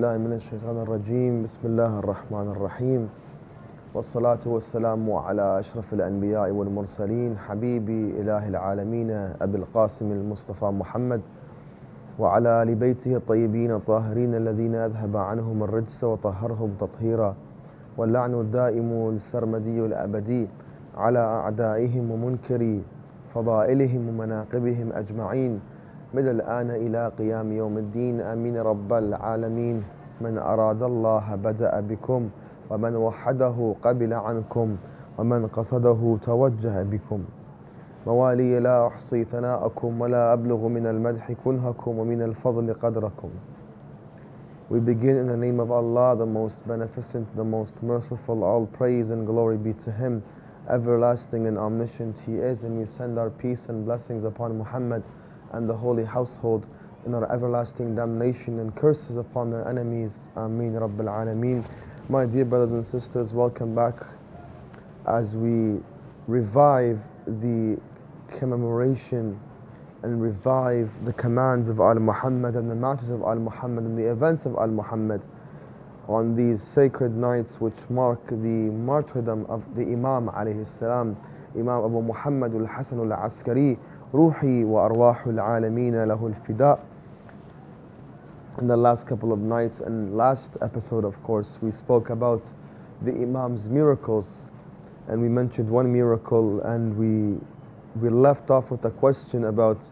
بالله من الشيطان الرجيم بسم الله الرحمن الرحيم والصلاة والسلام على أشرف الأنبياء والمرسلين حبيبي إله العالمين أبي القاسم المصطفى محمد وعلى آل بيته الطيبين الطاهرين الذين أذهب عنهم الرجس وطهرهم تطهيرا واللعن الدائم السرمدي الأبدي على أعدائهم ومنكري فضائلهم ومناقبهم أجمعين من الآن إلى قيام يوم الدين آمين رب العالمين. من أراد الله بدأ بكم ومن وحده قبل عنكم ومن قصده توجه بكم. موالي لا أحصي ثناءكم ولا أبلغ من المدح كنهكم ومن الفضل قدركم. We begin in the name of Allah, the most beneficent, the most merciful. All praise and glory be to Him, everlasting and omniscient He is, and we send our peace and blessings upon Muhammad and the holy household, in our everlasting damnation and curses upon their enemies. Ameen Rabbil Alameen. My dear brothers and sisters, welcome back as we revive the commemoration and revive the commands of Al-Muhammad and the matches of Al-Muhammad and the events of Al-Muhammad on these sacred nights which mark the martyrdom of the Imam alayhi salam, Imam Abu Muhammad Hassan Al-Askari, Ruhi wa Arwahul Alameen Lahul Fida. In the last couple of nights and last episode, of course, we spoke about the Imam's miracles, and we mentioned one miracle, and we left off with a question about,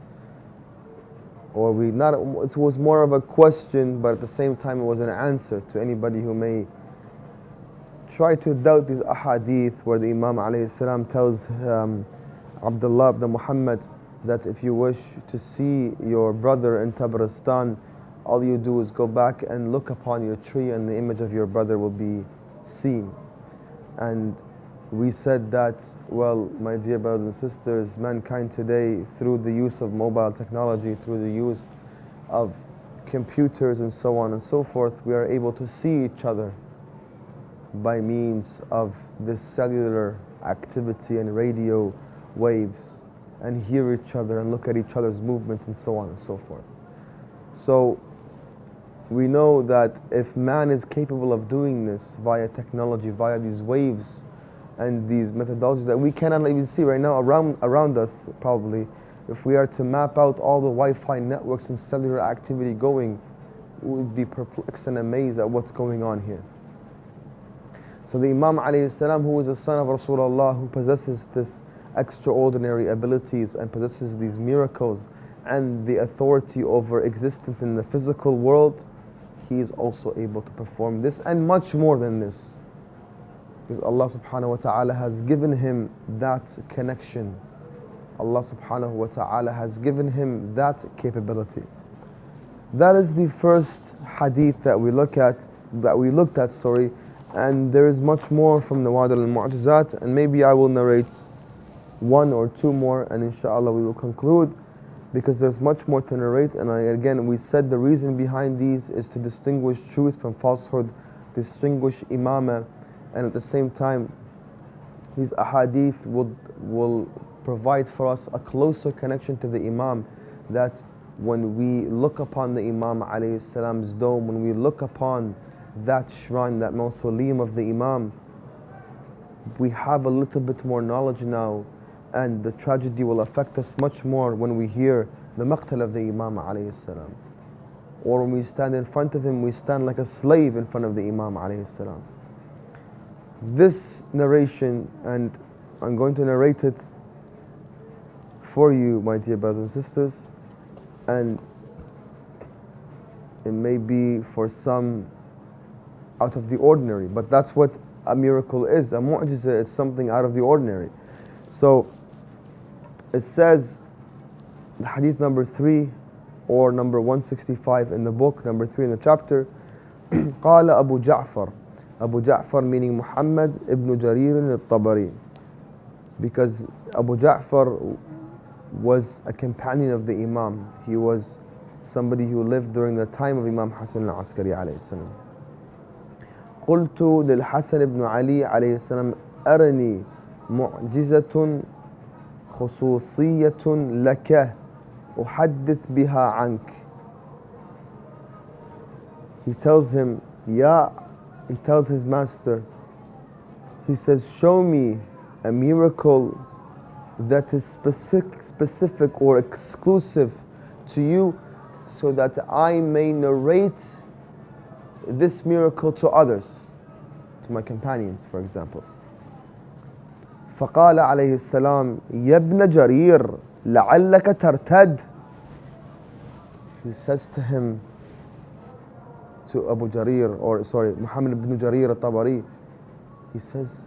it was more of a question, but at the same time it was an answer to anybody who may try to doubt these ahadith where the Imam alayhi salam tells Abdullah ibn Muhammad that if you wish to see your brother in Tabaristan, all you do is go back and look upon your tree and the image of your brother will be seen. And we said that, well, my dear brothers and sisters, mankind today, through the use of mobile technology, through the use of computers and so on and so forth, we are able to see each other by means of this cellular activity and radio waves, and hear each other and look at each other's movements and so on and so forth. So we know that if man is capable of doing this via technology, via these waves and these methodologies that we cannot even see right now around us, probably, if we are to map out all the Wi-Fi networks and cellular activity going, we would be perplexed and amazed at what's going on here. So the Imam alayhi salam, who is the son of Rasulullah, who possesses this extraordinary abilities and possesses these miracles and the authority over existence in the physical world, he is also able to perform this and much more than this, because Allah subhanahu wa ta'ala has given him that connection. Allah subhanahu wa ta'ala has given him that capability. That is the first hadith that we looked at, and there is much more from the Nawādir al-Mu'jizat, and maybe I will narrate one or two more, and inshallah we will conclude, because there's much more to narrate. And again, we said the reason behind these is to distinguish truth from falsehood, distinguish imamah, and at the same time these ahadith will provide for us a closer connection to the Imam, that when we look upon the Imam alayhi salam's dome, when we look upon that shrine, that mausoleum of the Imam, we have a little bit more knowledge now, and the tragedy will affect us much more when we hear the maqtal of the Imam alayhi salam. Or when we stand in front of him, we stand like a slave in front of the Imam alayhi salam. This narration, and I'm going to narrate it for you, my dear brothers and sisters, and it may be for some out of the ordinary, but that's what a miracle is. A mu'jiza is something out of the ordinary. So it says, the hadith number 3 or number 165 in the book, number 3 in the chapter, قال Abu Ja'far, Abu Ja'far meaning Muhammad ibn Jarir al-Tabari, because Abu Ja'far was a companion of the Imam. He was somebody who lived during the time of Imam Hassan Al-Askari alayhi salam. قلت للحسن بن علي عليه السلام أرني معجزة خصوصية لك أحدث بها عنك. he tells him, he tells his master, he says, show me a miracle that is specific or exclusive to you, so that I may narrate this miracle to others, to my companions, for example. فقال عليه السلام يا ابن جرير لعلك ترتد. He says to him, to Abu Jarir, or sorry, Muhammad ibn Jarir al-Tabari, he says,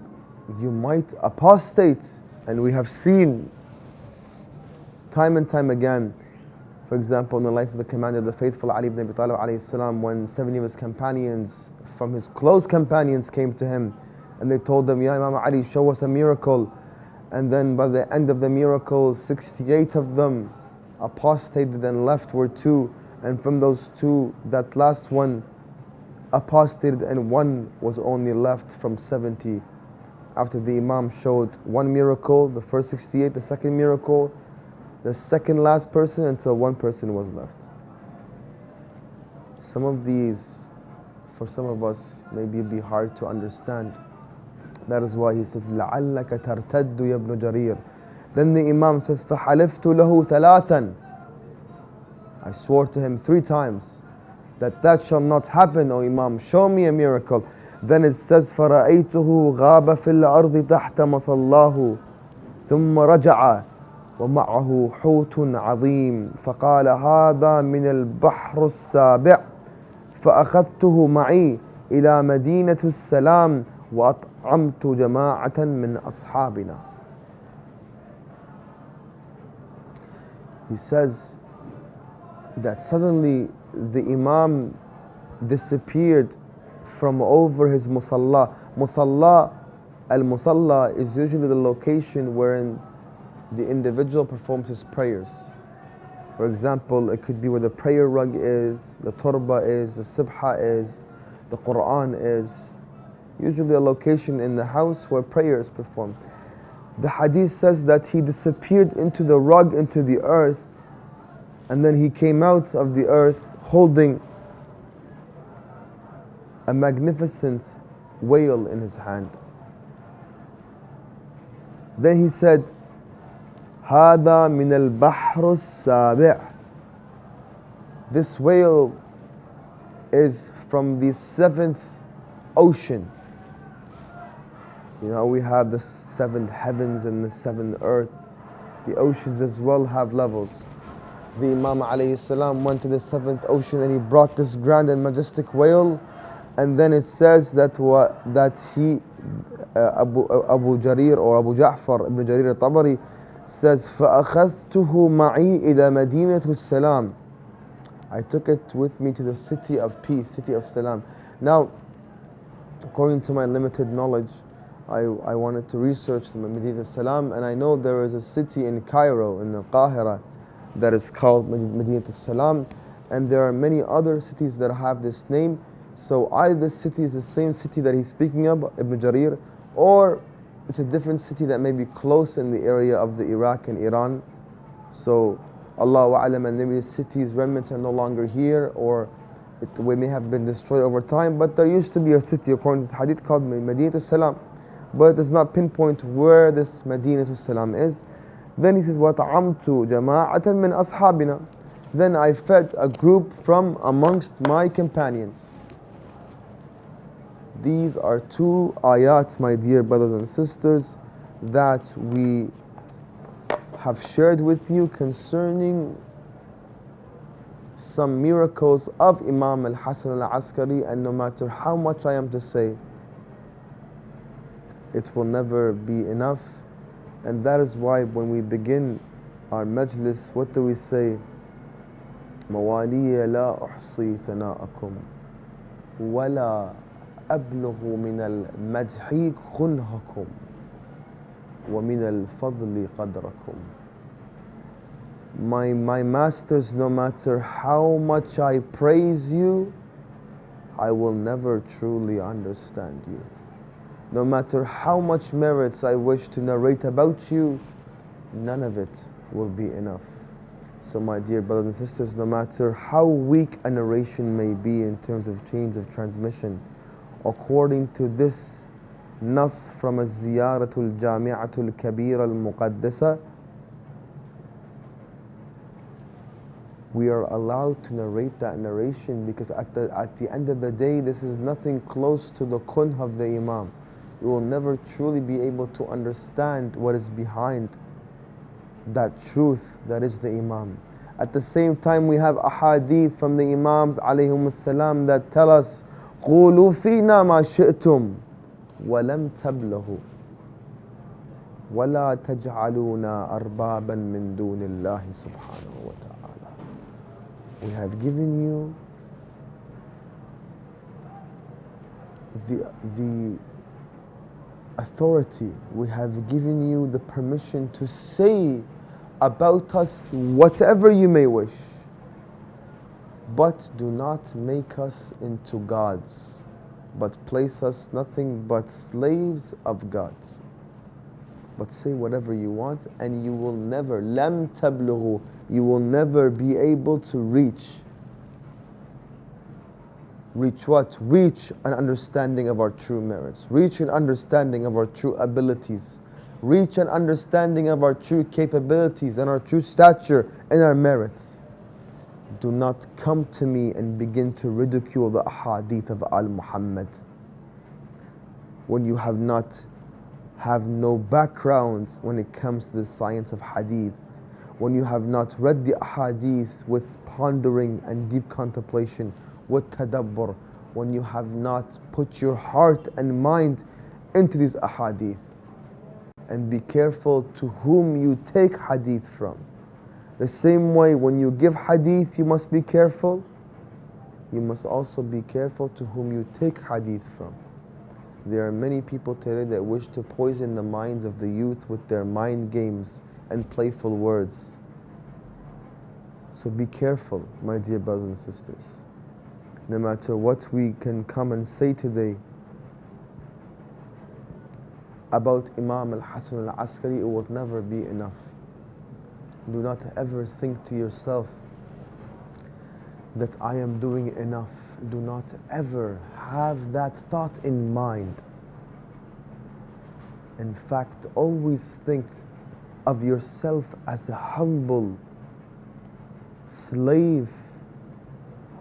you might apostate. And we have seen time and time again, for example, in the life of the commander of the faithful, Ali ibn Abi Talib alayhi salam, when 70 of his companions, from his close companions, came to him and they told him, Ya Imam Ali, show us a miracle. And then by the end of the miracle, 68 of them apostated and left were 2. And from those 2, that last one apostated and 1 was only left from 70. After the Imam showed 1 miracle, the first 68, the second miracle, the second last person, until 1 person was left. Some of these, for some of us, maybe be hard to understand. That is why he says, لَعَلَّكَ تَرْتَدُّ يَا ابْنُ جَرِيرٍ. Then the Imam says, فَحَلِفْتُ لَهُ ثَلَاثًا. I swore to him 3 times that shall not happen, O Imam. Show me a miracle. Then it says, فَرَأَيْتُهُ غَابَ فِي الْأَرْضِ تَحْتَ مَصَلَّاهُ ثُمَّ رَجَعَ وَمَعَهُ حُوتٌ عَظِيمٌ فَقَالَ هَذَا مِنَ الْبَحْرِ السَّابِعِ فَأَخَذْتُهُ مَعِي إِلَى مَدِينَةِ السَّلَامِ وَأَطْعَمْتُ جَمَاعَةً مِنْ أَصْحَابِنَا. He says that suddenly the Imam disappeared from over his musalla. Al-musalla is usually the location wherein the individual performs his prayers. For example, it could be where the prayer rug is, the turba is, the sibha is, the Quran is. Usually a location in the house where prayer is performed. The hadith says that he disappeared into the rug, into the earth, and then he came out of the earth holding a magnificent whale in his hand. Then he said, هذا من البحر السابع. This whale is from the 7th ocean. You know, we have the 7 heavens and the 7 earths. The oceans as well have levels. The Imam alayhi salam went to the 7th ocean and he brought this grand and majestic whale. And then it says that he, Abu Jarir or Abu Ja'far ibn Jarir al-Tabari says, فَأَخَذْتُهُ مَعِي إِلَى مَدِينَةِ السَّلَامِ. I took it with me to the city of peace, city of Salam. Now, according to my limited knowledge, I wanted to research the Medina Salam, and I know there is a city in Cairo, in Al-Qahira, that is called Medina Salam, and there are many other cities that have this name. So either this city is the same city that he's speaking of, Ibn Jarir, or it's a different city that may be close in the area of the Iraq and Iran. So Allahu A'lam, and maybe the city's remnants are no longer here, or we may have been destroyed over time. But there used to be a city, according to this hadith, called Medina Salam, but it does not pinpoint where this Medina Salam is. Then he says, وَطَعَمْتُ جَمَاعَةً مِنْ أَصْحَابِنَا. Then I fed a group from amongst my companions. These are 2 ayats, my dear brothers and sisters, that we have shared with you concerning some miracles of Imam Hassan Al-Askari, and no matter how much I am to say, it will never be enough. And that is why when we begin our majlis, what do we say? موالي لا أحصي ثناءكم ولا أبلغ من المدح خنهكم ومن الفضل قدركم. My masters, no matter how much I praise you, I will never truly understand you. No matter how much merits I wish to narrate about you, none of it will be enough. So my dear brothers and sisters, no matter how weak a narration may be in terms of chains of transmission, according to this nas from Az-Ziyaratul Jami'atul Kabira Al-Muqaddasa, we are allowed to narrate that narration because at the end of the day, this is nothing close to the kunh of the Imam. You will never truly be able to understand what is behind that truth that is the Imam. At the same time, we have ahadith from the Imams alayhim as-salam that tell us قُولُوا فِينَا مَا شِئْتُمْ وَلَمْ تَبْلَغُوا وَلَا تَجْعَلُونَا أَرْبَابًا مِّن دُونِ اللَّهِ سُبْحَانَهُ وَتَعَالَى. We have given you the authority, we have given you the permission to say about us whatever you may wish, but do not make us into gods, but place us nothing but slaves of gods. But say whatever you want, and you will never, lam tablughu, you will never be able to reach what? Reach an understanding of our true merits, reach an understanding of our true abilities, reach an understanding of our true capabilities and our true stature and our merits. Do not come to me and begin to ridicule the ahadith of Al-Muhammad when you have no background when it comes to the science of hadith, when you have not read the ahadith with pondering and deep contemplation, with tadabbur, when you have not put your heart and mind into these ahadith. And be careful to whom you take hadith from. The same way when you give hadith, you must be careful. You must also be careful to whom you take hadith from. There are many people today that wish to poison the minds of the youth with their mind games and playful words. So be careful, my dear brothers and sisters. No matter what we can come and say today about Imam Hassan Al-Askari, it will never be enough. Do not ever think to yourself that I am doing enough. Do not ever have that thought in mind. In fact, always think of yourself as a humble slave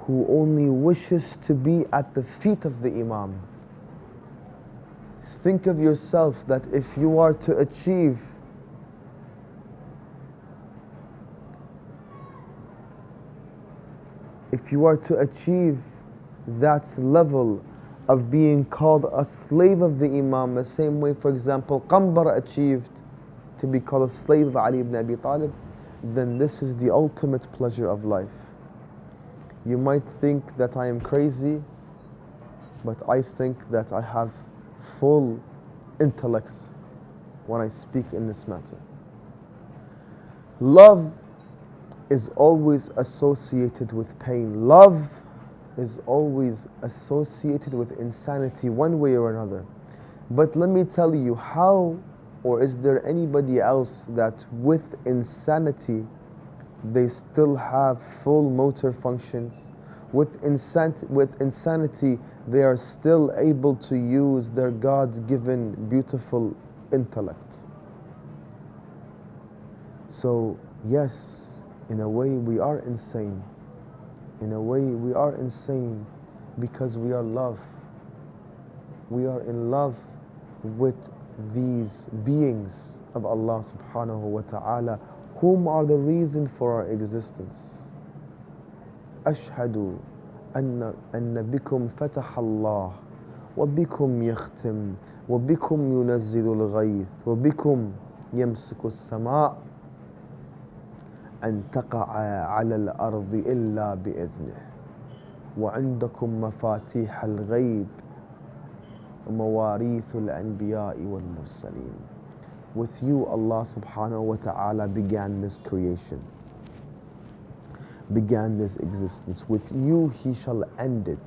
who only wishes to be at the feet of the Imam. Think of yourself that if you are to achieve that level of being called a slave of the Imam, the same way, for example, Qambara achieved to be called a slave of Ali ibn Abi Talib, then this is the ultimate pleasure of life. You might think that I am crazy, but I think that I have full intellect when I speak in this matter. Love is always associated with pain. Love is always associated with insanity one way or another. But let me tell you how, or is there anybody else that with insanity they still have full motor functions? With insanity they are still able to use their God-given beautiful intellect. So yes, in a way we are insane. In a way we are insane because we are love. We are in love with these beings of Allah subhanahu wa ta'ala, whom are the reason for our existence. أشهد أن بكم فتح الله وبكم يختم وبكم ينزل الغيث وبكم يمسك السماء أن تقع على الأرض إلا بإذنه وعندكم مفاتيح الغيب ومواريث الأنبياء والمرسلين. With you, Allah subhanahu wa ta'ala began this creation, began this existence. With you, He shall end it.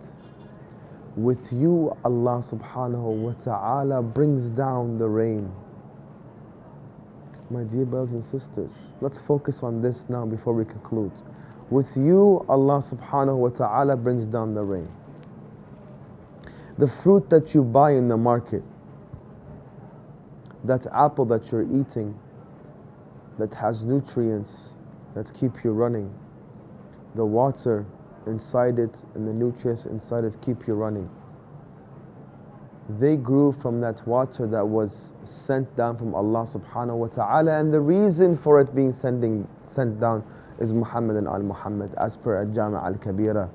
With you, Allah subhanahu wa ta'ala brings down the rain. My dear brothers and sisters, let's focus on this now before we conclude. With you, Allah subhanahu wa ta'ala brings down the rain. The fruit that you buy in the market, that apple that you're eating, that has nutrients that keep you running, the water inside it and the nutrients inside it keep you running. They grew from that water that was sent down from Allah subhanahu wa ta'ala, and the reason for it being sent down is Muhammad al-Muhammad, as per Al-Jami' al-Kabira.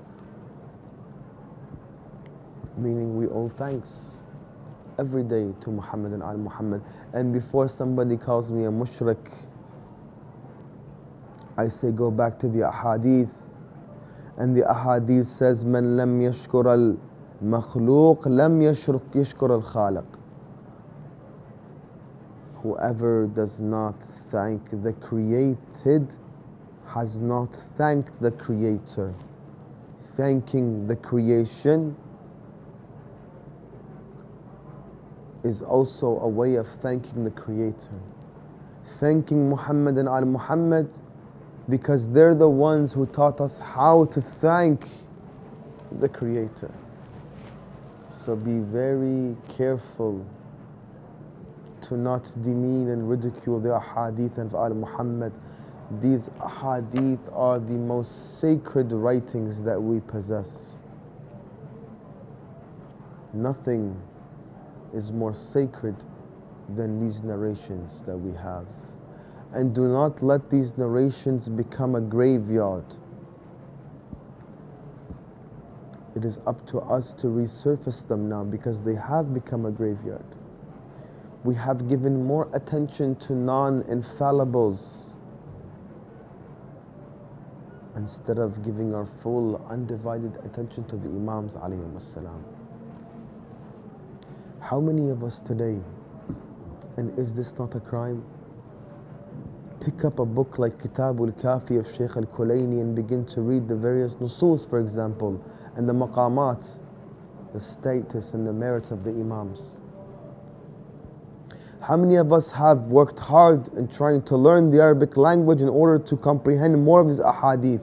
Meaning we owe thanks every day to Muhammad al-Muhammad. And before somebody calls me a mushrik, I say go back to the ahadith. And the ahadith says, Man lam yashkur al-makhluq lam yashkur al-khaliq. Whoever does not thank the created has not thanked the Creator. Thanking the creation is also a way of thanking the Creator. Thanking Muhammad and al-Muhammad because they're the ones who taught us how to thank the Creator. So be very careful to not demean and ridicule the ahadith of al-Muhammad. These ahadith are the most sacred writings that we possess. Nothing is more sacred than these narrations that we have. And do not let these narrations become a graveyard. It is up to us to resurface them now because they have become a graveyard. We have given more attention to non-infallibles instead of giving our full undivided attention to the Imams alayhim as-salam. How many of us today, and is this not a crime, pick up a book like Kitab al-Kafi of Sheikh al-Kulayni and begin to read the various nusus, for example, and the maqamat, the status and the merits of the Imams? How many of us have worked hard in trying to learn the Arabic language in order to comprehend more of these ahadith?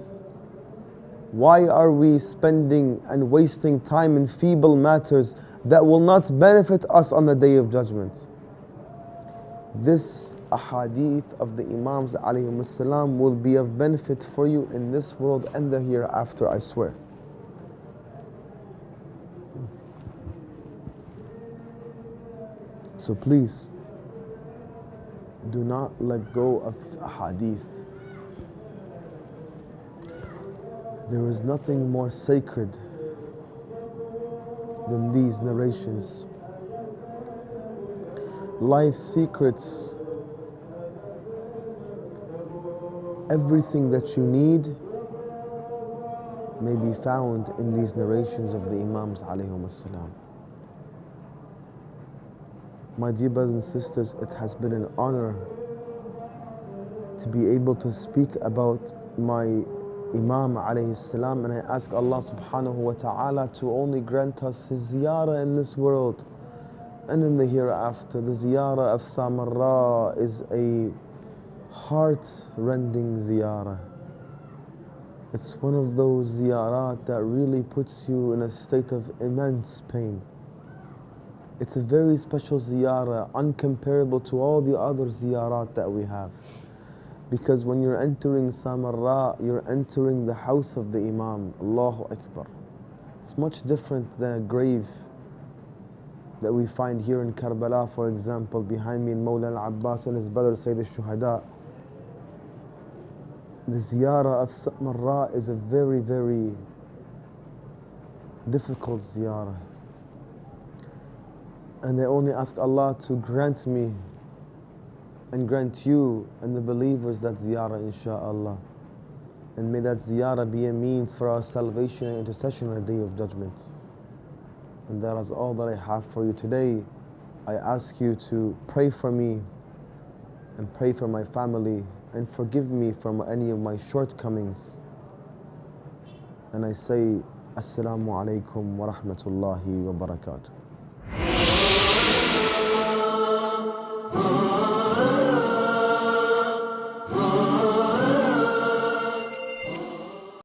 Why are we spending and wasting time in feeble matters that will not benefit us on the Day of Judgment? This ahadith of the Imams alayhim as-salam will be of benefit for you in this world and the hereafter, I swear. So please, do not let go of this ahadith. There is nothing more sacred than these narrations. Life secrets, everything that you need may be found in these narrations of the Imams alayhim as-salam. My dear brothers and sisters, it has been an honor to be able to speak about my Imam alayhi salam, and I ask Allah subhanahu wa ta'ala to only grant us His ziyarah in this world and in the hereafter. The ziyarah of Samarra is a heart-rending ziyarah. It's one of those ziyarat that really puts you in a state of immense pain. It's a very special ziyarah, uncomparable to all the other ziyarat that we have. Because when you're entering Samarra, you're entering the house of the Imam. Allahu Akbar. It's much different than a grave that we find here in Karbala, for example, behind me in Mawla al-Abbas and his brother Sayyid al-Shuhada. The ziyarah of Samarra is a very, very difficult ziyarah. And I only ask Allah to grant me and grant you and the believers that ziyarah, insha'Allah. And may that ziyarah be a means for our salvation and intercession on the Day of Judgment. And that is all that I have for you today. I ask you to pray for me and pray for my family and forgive me from any of my shortcomings. And I say, Assalamu alaikum wa rahmatullahi wa barakatuh.